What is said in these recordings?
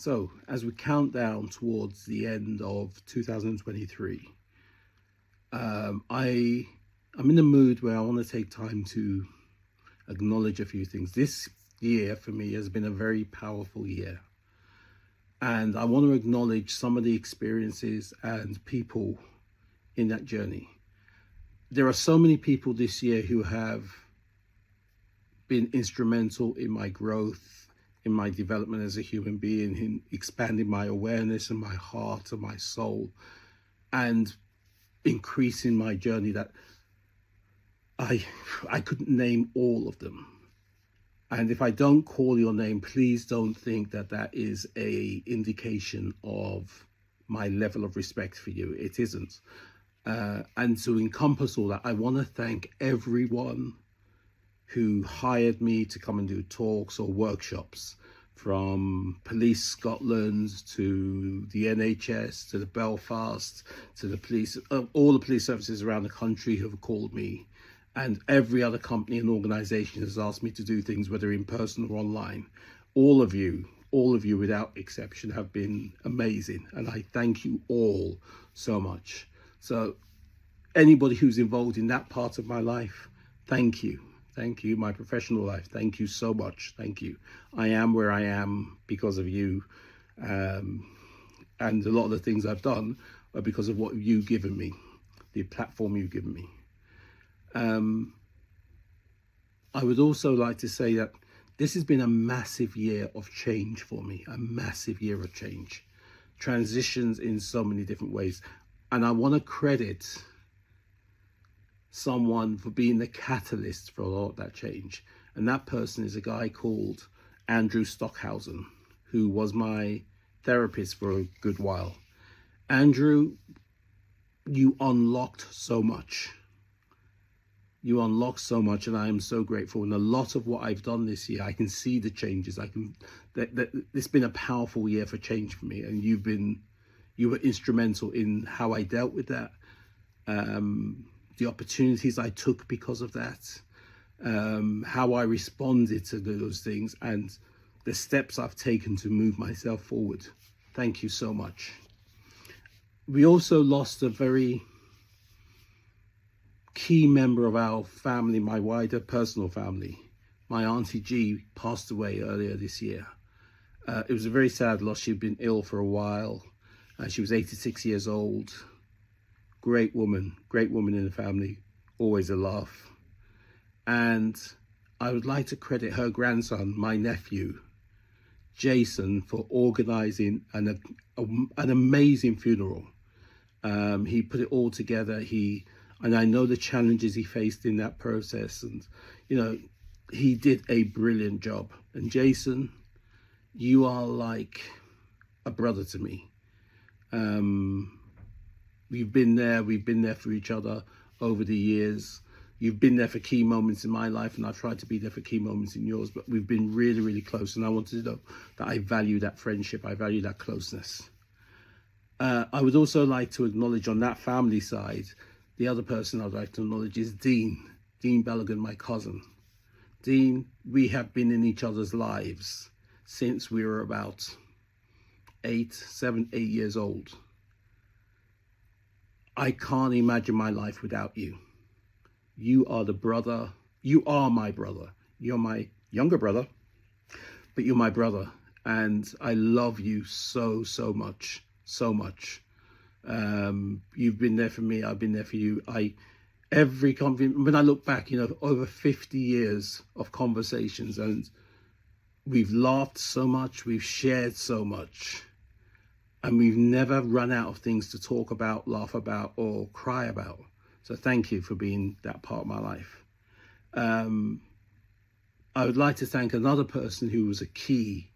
So, as we count down towards the end of 2023, I'm in a mood where I want to take time to acknowledge a few things. This year for me has been a very powerful year, and I want to acknowledge some of the experiences and people in that journey. There are so many people this year who have been instrumental in my growth, in my development as a human being, in expanding my awareness and my heart and my soul, and increasing my journey that I couldn't name all of them. And if I don't call your name, please don't think that that is a indication of my level of respect for you. It isn't. And to encompass all that, I want to thank everyone who hired me to come and do talks or workshops, from Police Scotland to the NHS to the Belfast to the police, all the police services around the country who have called me, and every other company and organization has asked me to do things, whether in person or online. All of you without exception have been amazing, and I thank you all so much. So anybody who's involved in that part of my life, thank you. Thank you. My professional life, thank you so much. Thank you. I am where I am because of you. And a lot of the things I've done are because of what you've given me, the platform you've given me. I would also like to say that this has been a massive year of change for me, a massive year of change. Transitions in so many different ways. And I want to credit someone for being the catalyst for a lot of that change. And that person is a guy called Andrew Stockhausen, who was my therapist for a good while. Andrew, you unlocked so much. You unlocked so much, and I am so grateful. And a lot of what I've done this year, I can see the changes. It's been a powerful year for change for me, and you were instrumental in how I dealt with that. The opportunities I took because of that, how I responded to those things, and the steps I've taken to move myself forward. Thank you so much. We also lost a very key member of our family, my wider personal family. My Auntie G passed away earlier this year. It was a very sad loss. She'd been ill for a while. She was 86 years old. Great woman in the family, always a laugh. And I would like to credit her grandson, my nephew, Jason, for organizing an amazing funeral. He put it all together. And I know the challenges he faced in that process. And, he did a brilliant job. And Jason, you are like a brother to me. We've been there for each other over the years. You've been there for key moments in my life, and I've tried to be there for key moments in yours, but we've been really, really close. And I want to know that I value that friendship. I value that closeness. I would also like to acknowledge on that family side, the other person I'd like to acknowledge is Dean Bellaghan, my cousin. Dean, we have been in each other's lives since we were about 8 years old. I can't imagine my life without you. You are the brother. You are my brother. You're my younger brother, but you're my brother. And I love you so, so much, so much. You've been there for me. I've been there for you. When I look back, over 50 years of conversations, and we've laughed so much, we've shared so much. And we've never run out of things to talk about, laugh about, or cry about. So thank you for being that part of my life. I would like to thank another person who was a key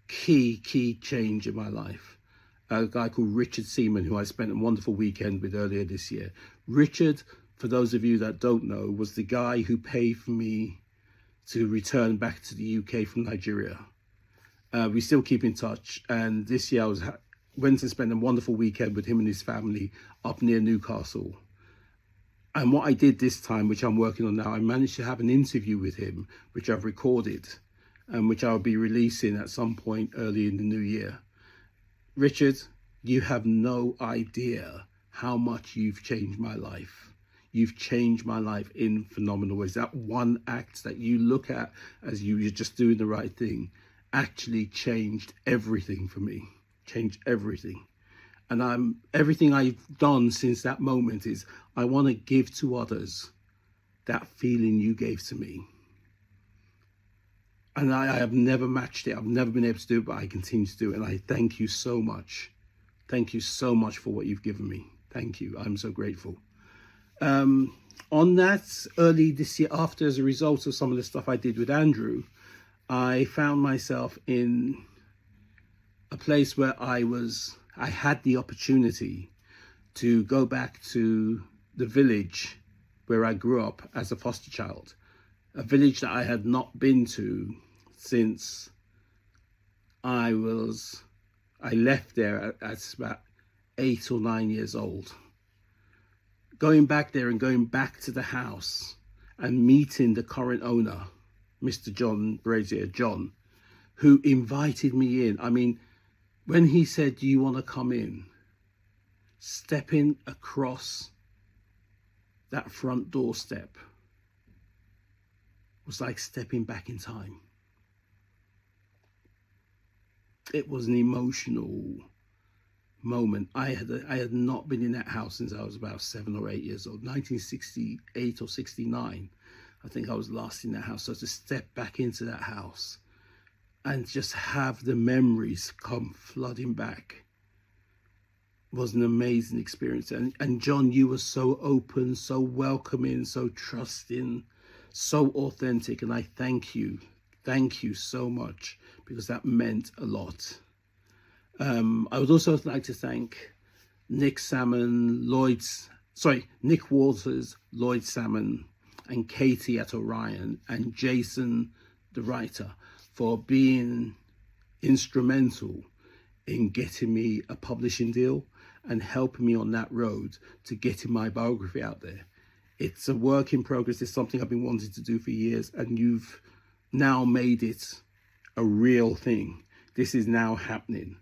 change in my life. A guy called Richard Seaman, who I spent a wonderful weekend with earlier this year. Richard, for those of you that don't know, was the guy who paid for me to return back to the UK from Nigeria. We still keep in touch. And this year I went to spend a wonderful weekend with him and his family up near Newcastle. And what I did this time, which I'm working on now, I managed to have an interview with him, which I've recorded and which I'll be releasing at some point early in the new year. Richard, you have no idea how much you've changed my life. You've changed my life in phenomenal ways. That one act that you look at as you're just doing the right thing actually changed everything for me. Changed everything. And everything I've done since that moment is I want to give to others that feeling you gave to me. And I have never matched it. I've never been able to do it, but I continue to do it. And I thank you so much. Thank you so much for what you've given me. Thank you. I'm so grateful. On that, early this year, after, as a result of some of the stuff I did with Andrew, I found myself in a place where I had the opportunity to go back to the village where I grew up as a foster child, a village that I had not been to since I left there at about 8 or 9 years old. Going back there and going back to the house and meeting the current owner, Mr. John Brazier, John, who invited me in. I mean, when he said, "Do you want to come in?" Stepping across that front doorstep was like stepping back in time. It was an emotional moment. I had not been in that house since I was about 7 or 8 years old. 1968 or 69, I think I was last in that house. So to step back into that house and just have the memories come flooding back was an amazing experience. And John, you were so open, so welcoming, so trusting, so authentic. And I thank you so much, because that meant a lot. I would also like to thank Nick Waters, Lloyd Salmon, and Katie at Orion, and Jason, the writer, for being instrumental in getting me a publishing deal and helping me on that road to getting my biography out there. It's a work in progress. It's something I've been wanting to do for years, and you've now made it a real thing. This is now happening.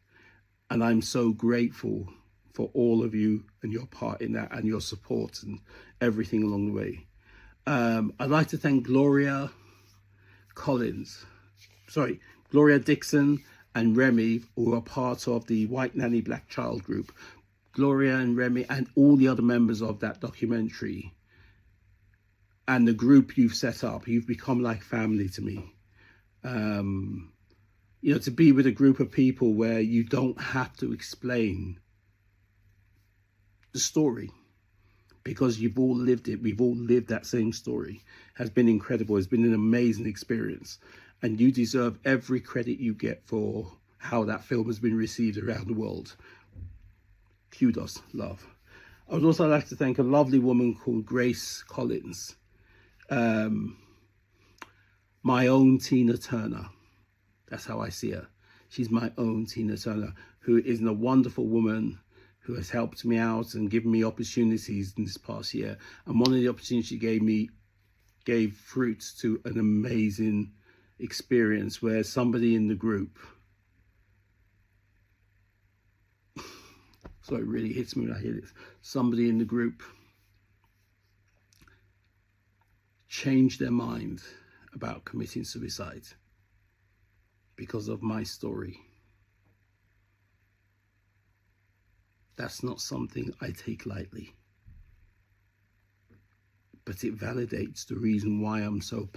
And I'm so grateful for all of you and your part in that, and your support and everything along the way. I'd like to thank Gloria Dixon and Remy, who are part of the White Nanny Black Child group. Gloria and Remy and all the other members of that documentary and the group you've set up, you've become like family to me. You know, to be with a group of people where you don't have to explain the story, because you've all lived it. We've all lived that same story. Has been incredible. It's been an amazing experience. And you deserve every credit you get for how that film has been received around the world. Kudos, love. I would also like to thank a lovely woman called Grace Collins, my own Tina Turner. That's how I see her. She's my own Tina Turner, who is a wonderful woman who has helped me out and given me opportunities in this past year. And one of the opportunities she gave me gave fruit to an amazing experience where somebody in the group, so it really hits me when I hear this, somebody in the group changed their mind about committing suicide because of my story. That's not something I take lightly, but it validates the reason why I'm so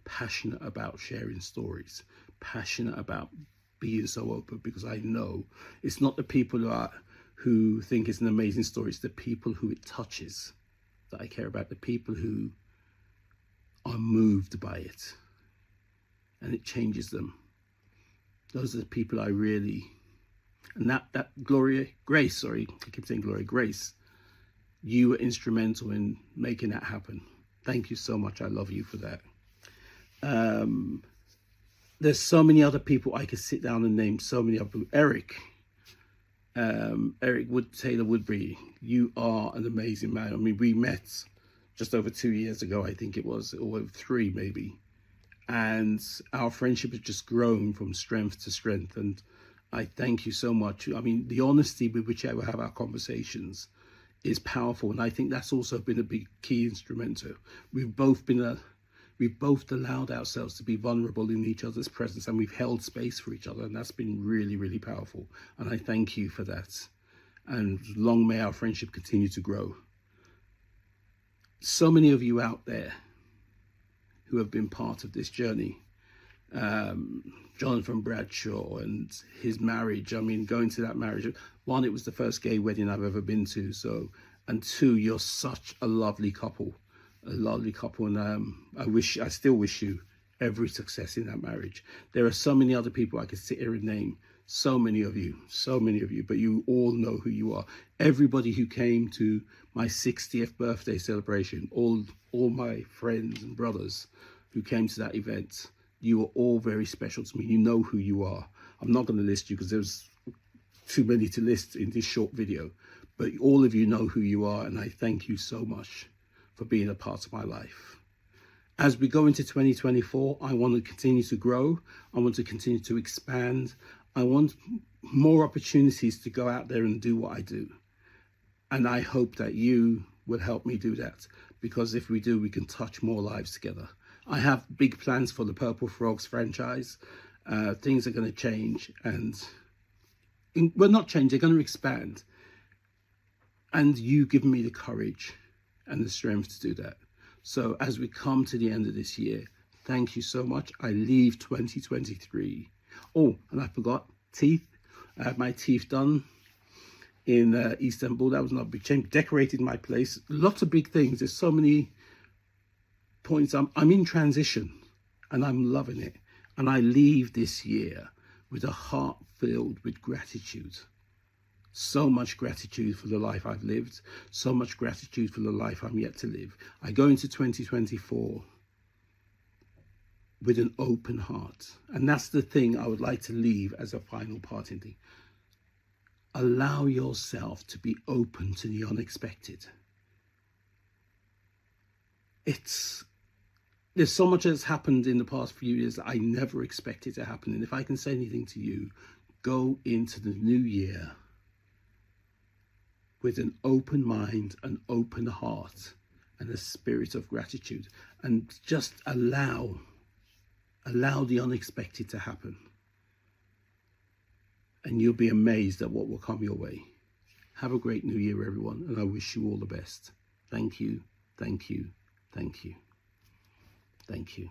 passionate about sharing stories, passionate about being so open, because I know it's not the people who think it's an amazing story, it's the people who it touches that I care about, the people who are moved by it and it changes them. Those are the people I really, and that Grace, I keep saying Grace, you were instrumental in making that happen. Thank you so much. I love you for that. There's so many other people I could sit down and name, so many other people. Eric Taylor Woodbury, you are an amazing man. I mean, we met just over 2 years ago, I think it was, or 3 maybe. And our friendship has just grown from strength to strength. And I thank you so much. I mean, the honesty with which I will have our conversations is powerful, and I think that's also been a big key instrumental. We've both been we've both allowed ourselves to be vulnerable in each other's presence, and we've held space for each other, and that's been really, really powerful. And I thank you for that. And long may our friendship continue to grow. So many of you out there who have been part of this journey. Jonathan Bradshaw and his marriage. I mean, going to that marriage, one, it was the first gay wedding I've ever been to. So, and two, you're such a lovely couple, and I still wish you every success in that marriage. There are so many other people I could sit here and name. So many of you, but you all know who you are. Everybody who came to my 60th birthday celebration, all my friends and brothers who came to that event, you are all very special to me. You know who you are. I'm not going to list you because there's too many to list in this short video, but all of you know who you are, and I thank you so much for being a part of my life. As we go into 2024, I want to continue to grow. I want to continue to expand. I want more opportunities to go out there and do what I do. And I hope that you will help me do that, because if we do, we can touch more lives together. I have big plans for the Purple Frogs franchise. Things are going to change, and well, not change, they're going to expand. And you give me the courage and the strength to do that. So as we come to the end of this year, thank you so much. I leave 2023. Oh, and I forgot, teeth. I had my teeth done in Istanbul. That was not a big change. Decorated my place. Lots of big things. There's so many points. I'm in transition, and I'm loving it. And I leave this year with a heart filled with gratitude. So much gratitude for the life I've lived. So much gratitude for the life I'm yet to live. I go into 2024 with an open heart. And that's the thing I would like to leave as a final parting thing. Allow yourself to be open to the unexpected. There's so much that's happened in the past few years that I never expected to happen. And if I can say anything to you, go into the new year with an open mind, an open heart, and a spirit of gratitude. And just allow the unexpected to happen. And you'll be amazed at what will come your way. Have a great new year, everyone, and I wish you all the best. Thank you, thank you, thank you, thank you.